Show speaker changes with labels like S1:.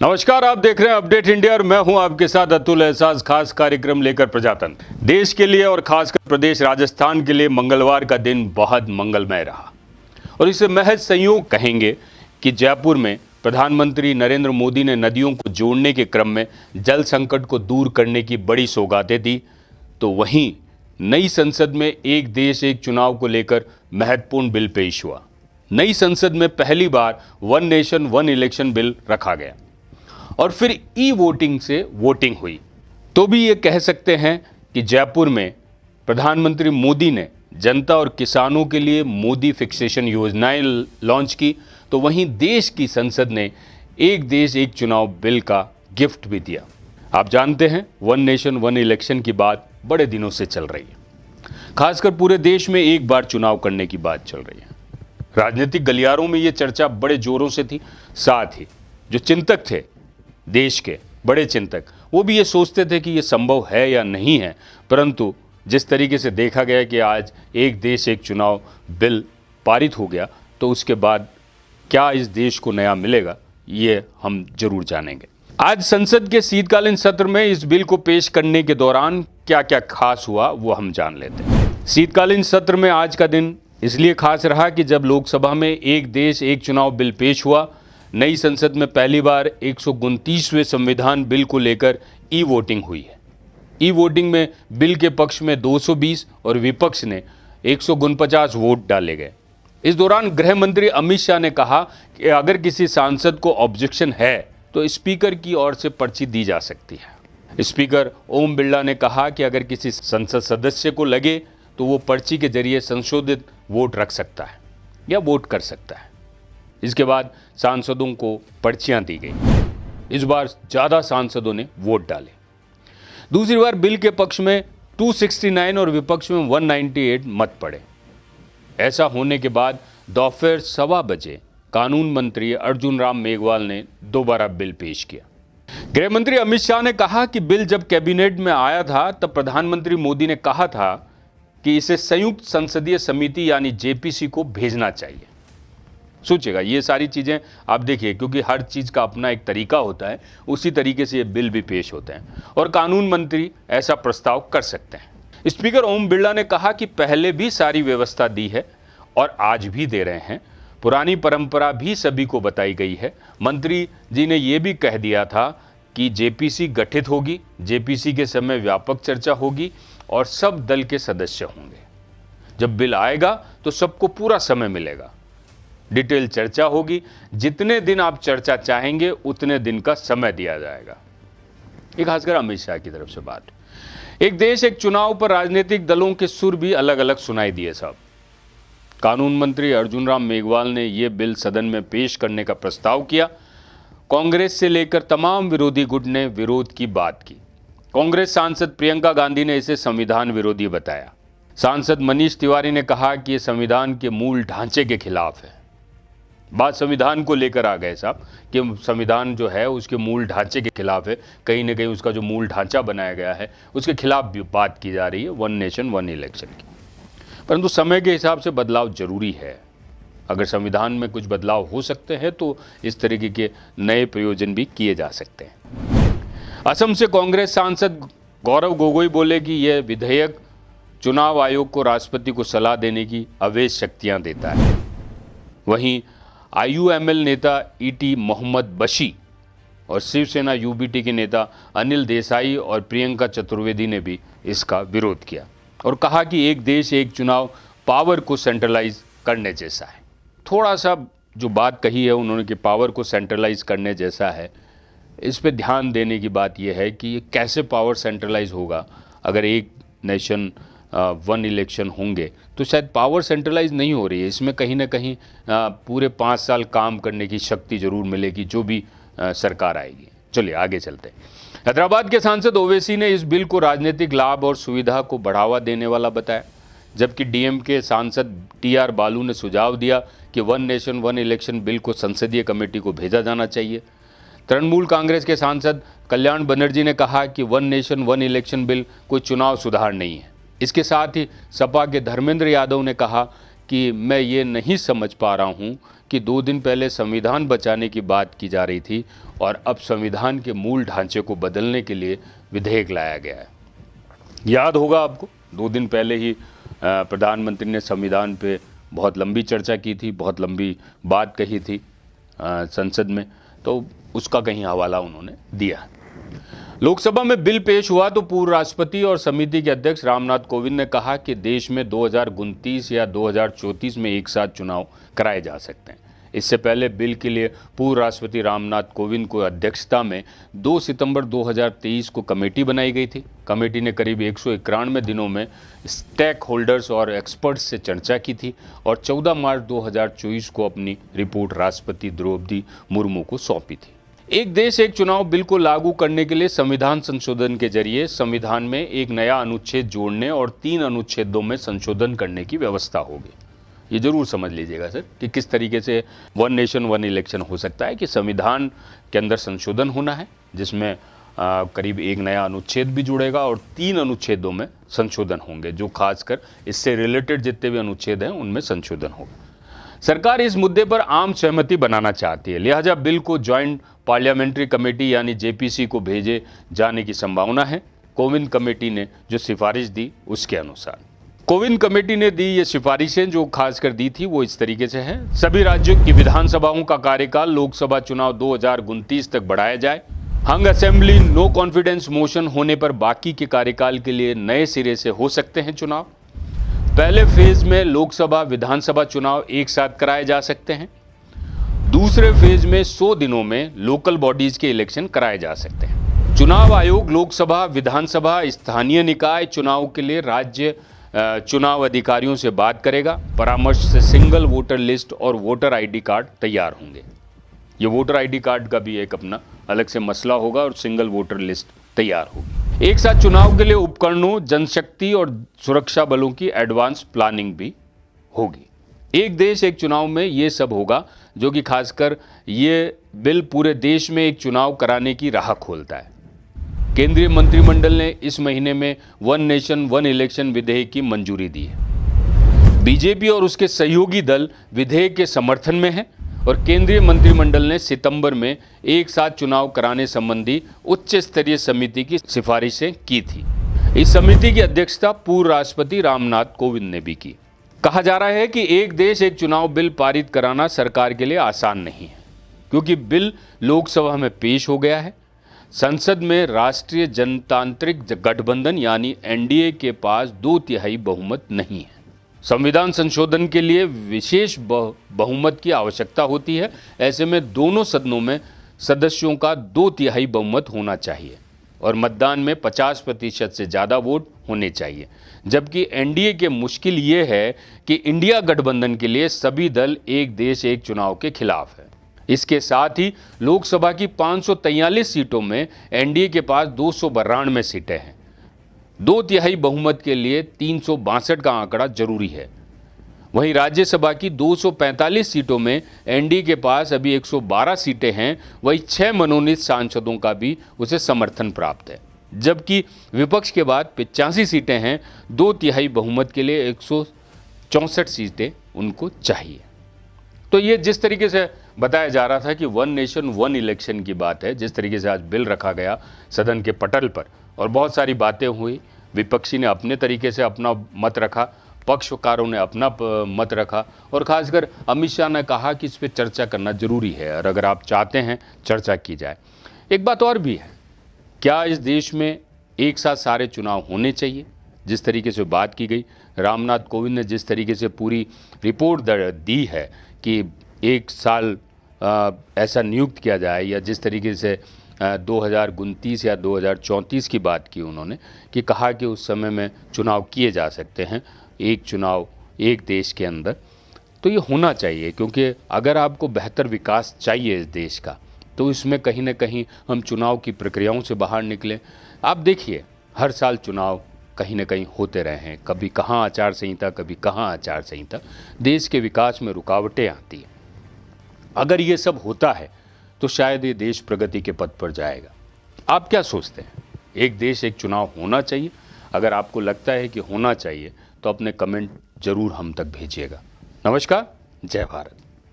S1: नमस्कार, आप देख रहे हैं अपडेट इंडिया और मैं हूं आपके साथ अतुल एहसास। खास कार्यक्रम लेकर प्रजातंत्र देश के लिए और खासकर प्रदेश राजस्थान के लिए मंगलवार का दिन बहुत मंगलमय रहा और इसे महज संयोग कहेंगे कि जयपुर में प्रधानमंत्री नरेंद्र मोदी ने नदियों को जोड़ने के क्रम में जल संकट को दूर करने की बड़ी सौगातें दी, तो वहीं नई संसद में एक देश एक चुनाव को लेकर महत्वपूर्ण बिल पेश हुआ। नई संसद में पहली बार one nation one election bill रखा गया और फिर ई वोटिंग से वोटिंग हुई। तो भी ये कह सकते हैं कि जयपुर में प्रधानमंत्री मोदी ने जनता और किसानों के लिए मोदी फिक्सेशन योजनाएं लॉन्च की, तो वहीं देश की संसद ने एक देश एक चुनाव बिल का गिफ्ट भी दिया। आप जानते हैं वन नेशन वन इलेक्शन की बात बड़े दिनों से चल रही है, खासकर पूरे देश में एक बार चुनाव करने की बात चल रही है। राजनीतिक गलियारों में ये चर्चा बड़े जोरों से थी। साथ ही जो चिंतक थे, देश के बड़े चिंतक, वो भी ये सोचते थे कि ये संभव है या नहीं है, परंतु जिस तरीके से देखा गया कि आज एक देश एक चुनाव बिल पारित हो गया, तो उसके बाद क्या इस देश को नया मिलेगा, ये हम जरूर जानेंगे। आज संसद के शीतकालीन सत्र में इस बिल को पेश करने के दौरान क्या क्या खास हुआ वो हम जान लेते हैं। शीतकालीन सत्र में आज का दिन इसलिए खास रहा कि जब लोकसभा में एक देश एक चुनाव बिल पेश हुआ, नई संसद में पहली बार 129वें संविधान बिल को लेकर ई वोटिंग हुई है। ई वोटिंग में बिल के पक्ष में 220 और विपक्ष ने 149 वोट डाले गए। इस दौरान गृह मंत्री अमित शाह ने कहा कि अगर किसी सांसद को ऑब्जेक्शन है तो स्पीकर की ओर से पर्ची दी जा सकती है। स्पीकर ओम बिरला ने कहा कि अगर किसी संसद सदस्य को लगे तो वो पर्ची के जरिए संशोधित वोट रख सकता है या वोट कर सकता है। इसके बाद सांसदों को पर्चियां दी गई। इस बार ज़्यादा सांसदों ने वोट डाले। दूसरी बार बिल के पक्ष में 269 और विपक्ष में 198 मत पड़े। ऐसा होने के बाद दोपहर 1:15 बजे कानून मंत्री अर्जुन राम मेघवाल ने दोबारा बिल पेश किया। गृह मंत्री अमित शाह ने कहा कि बिल जब कैबिनेट में आया था तब प्रधानमंत्री मोदी ने कहा था कि इसे संयुक्त संसदीय समिति यानी जेपीसी को भेजना चाहिए। सोचिएगा, ये सारी चीज़ें आप देखिए, क्योंकि हर चीज़ का अपना एक तरीका होता है, उसी तरीके से ये बिल भी पेश होते हैं और कानून मंत्री ऐसा प्रस्ताव कर सकते हैं। स्पीकर ओम बिरला ने कहा कि पहले भी सारी व्यवस्था दी है और आज भी दे रहे हैं, पुरानी परंपरा भी सभी को बताई गई है। मंत्री जी ने ये भी कह दिया था कि जेपीसी गठित होगी, जेपीसी के समय व्यापक चर्चा होगी और सब दल के सदस्य होंगे। जब बिल आएगा तो सबको पूरा समय मिलेगा, डिटेल चर्चा होगी, जितने दिन आप चर्चा चाहेंगे उतने दिन का समय दिया जाएगा। ये खासकर अमित शाह की तरफ से बात। एक देश एक चुनाव पर राजनीतिक दलों के सुर भी अलग अलग सुनाई दिए साहब। कानून मंत्री अर्जुन राम मेघवाल ने यह बिल सदन में पेश करने का प्रस्ताव किया। कांग्रेस से लेकर तमाम विरोधी गुट ने विरोध की बात की। कांग्रेस सांसद प्रियंका गांधी ने इसे संविधान विरोधी बताया। सांसद मनीष तिवारी ने कहा कि यह संविधान के मूल ढांचे के खिलाफ है। बात संविधान को लेकर आ गए साहब कि संविधान जो है उसके मूल ढांचे के खिलाफ है, कहीं ना कहीं उसका जो मूल ढांचा बनाया गया है उसके खिलाफ भी बात की जा रही है वन नेशन वन इलेक्शन की। परंतु समय के हिसाब से बदलाव जरूरी है। अगर संविधान में कुछ बदलाव हो सकते हैं तो इस तरीके के नए प्रयोजन भी किए जा सकते हैं। असम से कांग्रेस सांसद गौरव गोगोई बोले कि यह विधेयक चुनाव आयोग को राष्ट्रपति को सलाह देने की अवैध शक्तियां देता है। वहीं आईयूएमएल नेता ईटी मोहम्मद बशी और शिवसेना यूबीटी के नेता अनिल देसाई और प्रियंका चतुर्वेदी ने भी इसका विरोध किया और कहा कि एक देश एक चुनाव पावर को सेंट्रलाइज करने जैसा है। थोड़ा सा जो बात कही है उन्होंने कि पावर को सेंट्रलाइज करने जैसा है, इस पे ध्यान देने की बात यह है कि ये कैसे पावर सेंट्रलाइज होगा। अगर एक नेशन वन इलेक्शन होंगे तो शायद पावर सेंट्रलाइज नहीं हो रही है। इसमें कहीं ना कहीं पूरे 5 साल काम करने की शक्ति जरूर मिलेगी जो भी सरकार आएगी। चलिए आगे चलते हैं। हैदराबाद के सांसद ओवैसी ने इस बिल को राजनीतिक लाभ और सुविधा को बढ़ावा देने वाला बताया, जबकि डीएमके सांसद टीआर बालू ने सुझाव दिया कि one nation one election bill को संसदीय कमेटी को भेजा जाना चाहिए। तृणमूल कांग्रेस के सांसद कल्याण बनर्जी ने कहा कि one nation one election bill कोई चुनाव सुधार नहीं है। इसके साथ ही सपा के धर्मेंद्र यादव ने कहा कि मैं ये नहीं समझ पा रहा हूँ कि 2 दिन पहले संविधान बचाने की बात की जा रही थी और अब संविधान के मूल ढांचे को बदलने के लिए विधेयक लाया गया है। याद होगा आपको, 2 दिन पहले ही प्रधानमंत्री ने संविधान पे बहुत लंबी चर्चा की थी, बहुत लंबी बात कही थी संसद में, तो उसका कहीं हवाला उन्होंने दिया। लोकसभा में बिल पेश हुआ तो पूर्व राष्ट्रपति और समिति के अध्यक्ष रामनाथ कोविंद ने कहा कि देश में 2029 या 2034 में एक साथ चुनाव कराए जा सकते हैं। इससे पहले बिल के लिए पूर्व राष्ट्रपति रामनाथ कोविंद को अध्यक्षता में 2 सितंबर 2023 को कमेटी बनाई गई थी। कमेटी ने करीब 191 दिनों में स्टेक होल्डर्स और एक्सपर्ट्स से चर्चा की थी और 14 मार्च 2024 को अपनी रिपोर्ट राष्ट्रपति द्रौपदी मुर्मू को सौंपी थी। एक देश एक चुनाव बिल को लागू करने के लिए संविधान संशोधन के जरिए संविधान में एक नया अनुच्छेद जोड़ने और 3 अनुच्छेदों में संशोधन करने की व्यवस्था होगी। ये जरूर समझ लीजिएगा सर कि किस तरीके से वन नेशन वन इलेक्शन हो सकता है कि संविधान के अंदर संशोधन होना है जिसमें करीब एक नया अनुच्छेद भी जुड़ेगा और 3 अनुच्छेदों में संशोधन होंगे, जो खासकर इससे रिलेटेड जितने भी अनुच्छेद हैं उनमें संशोधन होगा। सरकार इस मुद्दे पर आम सहमति बनाना चाहती है, लिहाजा बिल को ज्वाइंट पार्लियामेंट्री कमेटी यानी जेपीसी को भेजे जाने की संभावना है। कोविंद कमेटी ने जो सिफारिश दी उसके अनुसार कोविंद कमेटी ने दी ये सिफारिशें जो खासकर दी थी वो इस तरीके से हैं। सभी राज्यों की विधानसभाओं का कार्यकाल लोकसभा चुनाव 2029 तक बढ़ाया जाए। हंग असेंबली नो कॉन्फिडेंस मोशन होने पर बाकी के कार्यकाल के लिए नए सिरे से हो सकते हैं चुनाव। पहले फेज में लोकसभा विधानसभा चुनाव एक साथ कराए जा सकते हैं। दूसरे फेज में 100 दिनों में लोकल बॉडीज के इलेक्शन कराए जा सकते हैं। चुनाव आयोग लोकसभा विधानसभा स्थानीय निकाय चुनाव के लिए राज्य चुनाव अधिकारियों से बात करेगा। परामर्श से सिंगल वोटर लिस्ट और वोटर आईडी कार्ड तैयार होंगे। ये वोटर आईडी कार्ड का भी एक अपना अलग से मसला होगा और सिंगल वोटर लिस्ट तैयार होगी। एक साथ चुनाव के लिए उपकरणों, जनशक्ति और सुरक्षा बलों की एडवांस प्लानिंग भी होगी। एक देश एक चुनाव में ये सब होगा, जो कि खासकर ये बिल पूरे देश में एक चुनाव कराने की राह खोलता है। केंद्रीय मंत्रिमंडल ने इस महीने में वन नेशन वन इलेक्शन विधेयक की मंजूरी दी है। बीजेपी और उसके सहयोगी दल विधेयक के समर्थन में हैं और केंद्रीय मंत्रिमंडल ने सितंबर में एक साथ चुनाव कराने संबंधी उच्च स्तरीय समिति की सिफारिशें की थी। इस समिति की अध्यक्षता पूर्व राष्ट्रपति रामनाथ कोविंद ने भी की। कहा जा रहा है कि एक देश एक चुनाव बिल पारित कराना सरकार के लिए आसान नहीं है, क्योंकि बिल लोकसभा में पेश हो गया है। संसद में राष्ट्रीय जनतांत्रिक गठबंधन यानी एनडीए के पास 2/3 बहुमत नहीं है। संविधान संशोधन के लिए विशेष बहुमत की आवश्यकता होती है। ऐसे में दोनों सदनों में सदस्यों का 2/3 बहुमत होना चाहिए और मतदान में 50% से ज़्यादा वोट होने चाहिए। जबकि एनडीए के मुश्किल ये है कि इंडिया गठबंधन के लिए सभी दल एक देश एक चुनाव के खिलाफ है। इसके साथ ही लोकसभा की 543 सीटों में एनडीए के पास 292 सीटें हैं। 2/3 बहुमत के लिए 362 का आंकड़ा जरूरी है। वहीं राज्यसभा की 245 सीटों में एनडीए के पास अभी 112 सीटें हैं। वहीं 6 मनोनीत सांसदों का भी उसे समर्थन प्राप्त है, जबकि विपक्ष के बाद 85 सीटें हैं। 2/3 बहुमत के लिए 164 सीटें उनको चाहिए। तो ये जिस तरीके से बताया जा रहा था कि वन नेशन वन इलेक्शन की बात है, जिस तरीके से आज बिल रखा गया सदन के पटल पर और बहुत सारी बातें हुई, विपक्षी ने अपने तरीके से अपना मत रखा, पक्षकारों ने अपना मत रखा और खासकर अमित शाह ने कहा कि इस पर चर्चा करना जरूरी है और अगर आप चाहते हैं चर्चा की जाए। एक बात और भी है, क्या इस देश में एक साथ सारे चुनाव होने चाहिए? जिस तरीके से बात की गई, रामनाथ कोविंद ने जिस तरीके से पूरी रिपोर्ट दी है कि एक साल ऐसा नियुक्त किया जाए या जिस तरीके से 2029 या 2034 की बात की उन्होंने, कि कहा कि उस समय में चुनाव किए जा सकते हैं, एक चुनाव एक देश के अंदर, तो ये होना चाहिए। क्योंकि अगर आपको बेहतर विकास चाहिए इस देश का तो इसमें कहीं ना कहीं हम चुनाव की प्रक्रियाओं से बाहर निकलें। आप देखिए हर साल चुनाव कहीं ना कहीं होते रहे हैं, कभी कहाँ आचार संहिता, कभी कहाँ आचार संहिता, देश के विकास में रुकावटें आती हैं। अगर ये सब होता है तो शायद ये देश प्रगति के पथ पर जाएगा। आप क्या सोचते हैं? एक देश एक चुनाव होना चाहिए? अगर आपको लगता है कि होना चाहिए तो अपने कमेंट जरूर हम तक भेजिएगा। नमस्कार, जय भारत।